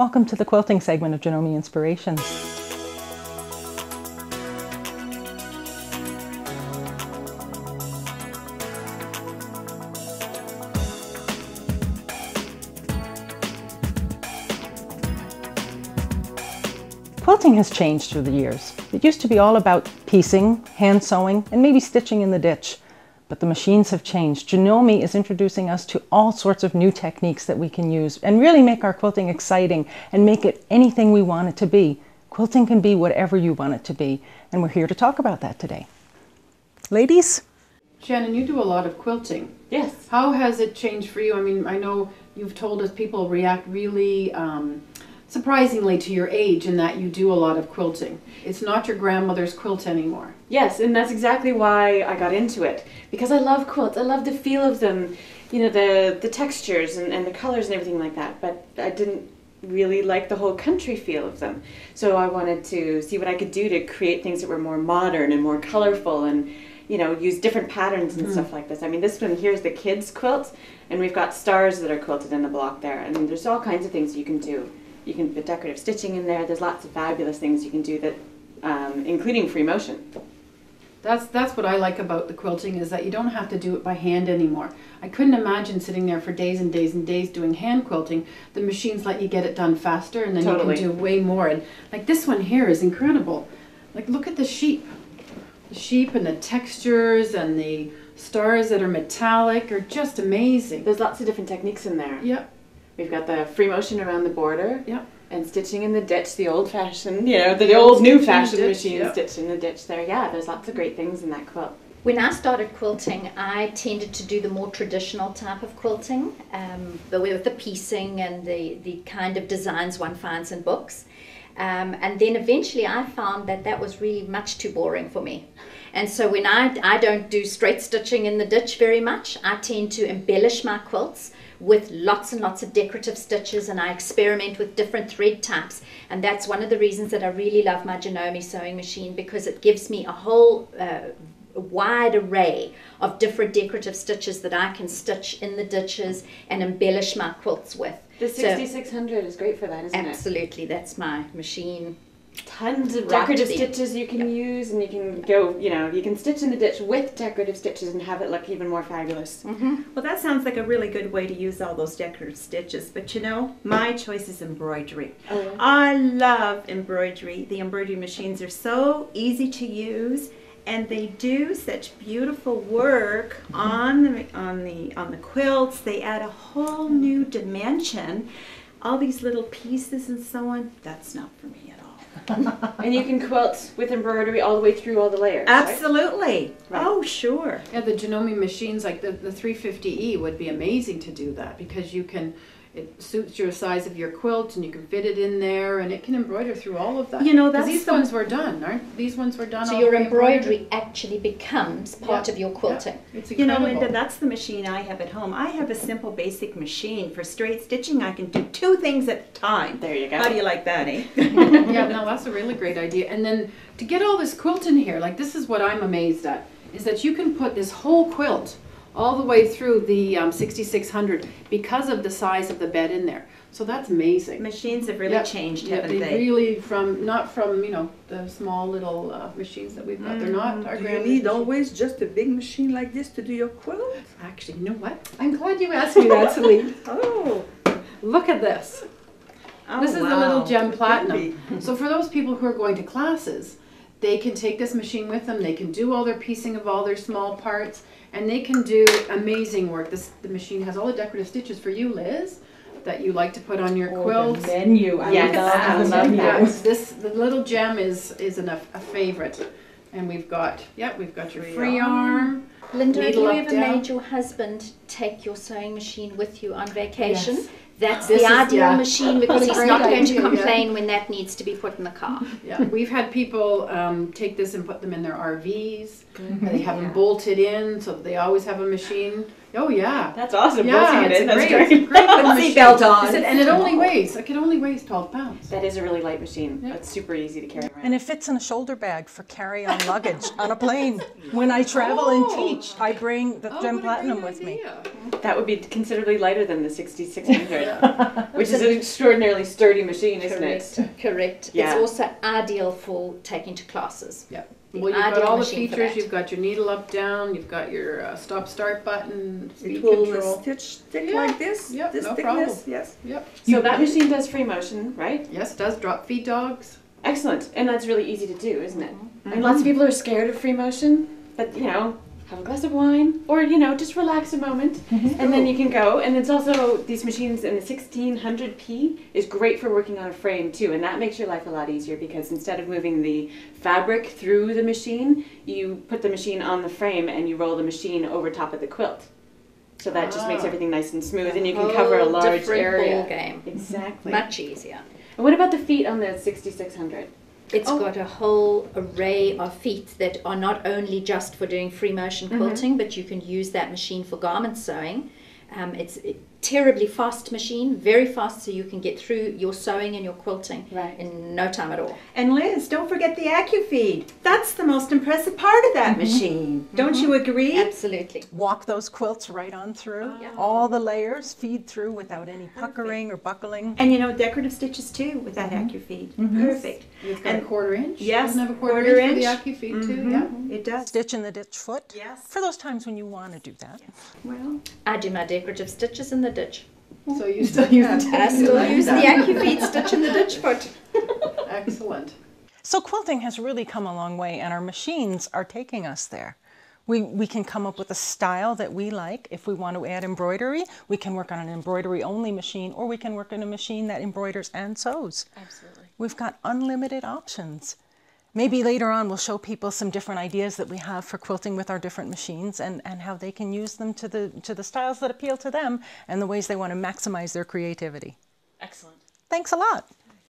Welcome to the quilting segment of Janome Inspirations. Quilting has changed through the years. It used to be all about piecing, hand sewing, and maybe stitching in the ditch. But the machines have changed. Janome is introducing us to all sorts of new techniques that we can use and really make our quilting exciting and make it anything we want it to be. Quilting can be whatever you want it to be, and we're here to talk about that today. Ladies? Shannon, you do a lot of quilting. Yes. How has it changed for you? I mean, I know you've told us people react really surprisingly to your age in that you do a lot of quilting. It's not your grandmother's quilt anymore. Yes, and that's exactly why I got into it. Because I love quilts. I love the feel of them, you know, the textures and the colors and everything like that. But I didn't really like the whole country feel of them. So I wanted to see what I could do to create things that were more modern and more colorful and, you know, use different patterns and stuff like this. I mean, this one here's the kids' quilt, and we've got stars that are quilted in the block there. I mean, there's all kinds of things you can do. You can put decorative stitching in there. There's lots of fabulous things you can do that, including free motion. That's what I like about the quilting, is that you don't have to do it by hand anymore. I couldn't imagine sitting there for days and days and days doing hand quilting. The machines let you get it done faster, and then you can do way more. And like this one here is incredible. Like, look at the sheep. The sheep and the textures and the stars that are metallic are just amazing. There's lots of different techniques in there. Yep. We've got the free motion around the border. Yep. And stitching in the ditch, the old-fashioned, you know, the old new-fashioned machine, yep. Stitch in the ditch there. Yeah, there's lots of great things in that quilt. When I started quilting, I tended to do the more traditional type of quilting, with the piecing and the kind of designs one finds in books. And then eventually I found that that was really much too boring for me. And so when I don't do straight stitching in the ditch very much, I tend to embellish my quilts with lots and lots of decorative stitches, and I experiment with different thread types. And that's one of the reasons that I really love my Janome sewing machine, because it gives me a whole wide array of different decorative stitches that I can stitch in the ditches and embellish my quilts with. The 6600 is great for that, isn't it? Absolutely, that's my machine. Tons of decorative stitches you can use, and you can go, you know, you can stitch in the ditch with decorative stitches and have it look even more fabulous. Well, that sounds like a really good way to use all those decorative stitches, but you know, my choice is embroidery. Oh, yeah. I love embroidery. The embroidery machines are so easy to use, and they do such beautiful work on the quilts. They add a whole new dimension. All these little pieces and so on, that's not for me at all. And you can quilt with embroidery all the way through all the layers. Absolutely. Right? Oh, sure. Yeah, the Janome machines, like the 350E, would be amazing to do that, because you can, it suits your size of your quilt, and you can fit it in there, and it can embroider through all of that. You know, that's these ones were done, aren't these ones were done? So all your the way embroidery actually becomes part of your quilting. Yeah, it's You know, incredible. Linda, that's the machine I have at home. I have a simple basic machine for straight stitching. I can do two things at a time. There you go. How do you like that, eh? Yeah, no, that's a really great idea. And then to get all this quilt in here, like, this is what I'm amazed at, is that you can put this whole quilt all the way through the 6600 because of the size of the bed in there. So that's amazing. Machines have really changed, haven't they? Really, not from, you know, the small little machines that we've got. They're not our Do you grand need machines. always just a big machine like this to do your quilt? Actually, you know what? I'm glad you asked me that, Celine. Oh, Look at this. Oh, This is the wow. little gem platinum. So for those people who are going to classes, they can take this machine with them. They can do all their piecing of all their small parts, and they can do amazing work. The machine has all the decorative stitches for you, Liz, that you like to put on your quilt. the menu. I Yes, love the menu. Yes, the little gem is a favorite. And we've got your free arm. Linda, have Needle you up, ever down. made your husband take your sewing machine with you on vacation? Yes. That's This the is- ideal yeah. machine, because he's Great not going idea, to yeah. complain when that needs to be put in the car. Yeah, we've had people take this and put them in their RVs. And they have them bolted in, so that they always have a machine. Oh yeah. That's awesome. Yeah, Bolting it it's in. That's great. great. It's a great little machine. Seatbelt on. And it only weighs, like it only weighs 12 pounds. That is a really light machine. Yeah. It's super easy to carry around. And it fits in a shoulder bag for carry-on luggage on a plane. When I travel and teach, I bring the Gem Platinum with me. That would be considerably lighter than the 6600, which is an extraordinarily sturdy machine, isn't Correct. it? Correct. Yeah. It's also ideal for taking to classes. Yeah. The Well, you've got ideal all the machine for features. that. You've got your needle up, down. You've got your stop-start button, speed It will control. stick Yeah. like this. Yeah, This no thickness. problem. Yes. Yep. So that machine does free motion, right? Yes, it does. Drop feed dogs. Excellent. And that's really easy to do, isn't it? And lots of people are scared of free motion, but have a glass of wine or, just relax a moment and then you can go. And it's also, these machines in the 1600p is great for working on a frame too. And that makes your life a lot easier because instead of moving the fabric through the machine, you put the machine on the frame and you roll the machine over top of the quilt. So that just makes everything nice and smooth and you can cover a large different area. ball game. Exactly. Much easier. And what about the feet on the 6600? It's got a whole array of feet that are not only just for doing free motion quilting, but you can use that machine for garment sewing. It's a terribly fast machine, very fast, so you can get through your sewing and your quilting in no time at all. And Liz, don't forget the AccuFeed. That's the most impressive part of that machine. Don't you agree? Absolutely. Walk those quilts right on through. All the layers feed through without any puckering or buckling. And decorative stitches too with that AccuFeed. Perfect. It's got a quarter inch. Yes, Doesn't have a quarter quarter inch. inch. For the AccuFeed too. Yeah. It does. Stitch in the ditch foot. Yes. For those times when you want to do that. Well, I do my decorative stitches in the ditch. So you still use the I still use the AccuFeed stitch in the ditch foot. Excellent. So quilting has really come a long way and our machines are taking us there. We can come up with a style that we like. If we want to add embroidery, we can work on an embroidery only machine or we can work on a machine that embroiders and sews. Absolutely. We've got unlimited options. Maybe later on we'll show people some different ideas that we have for quilting with our different machines and how they can use them to the styles that appeal to them and the ways they want to maximize their creativity. Excellent. Thanks a lot.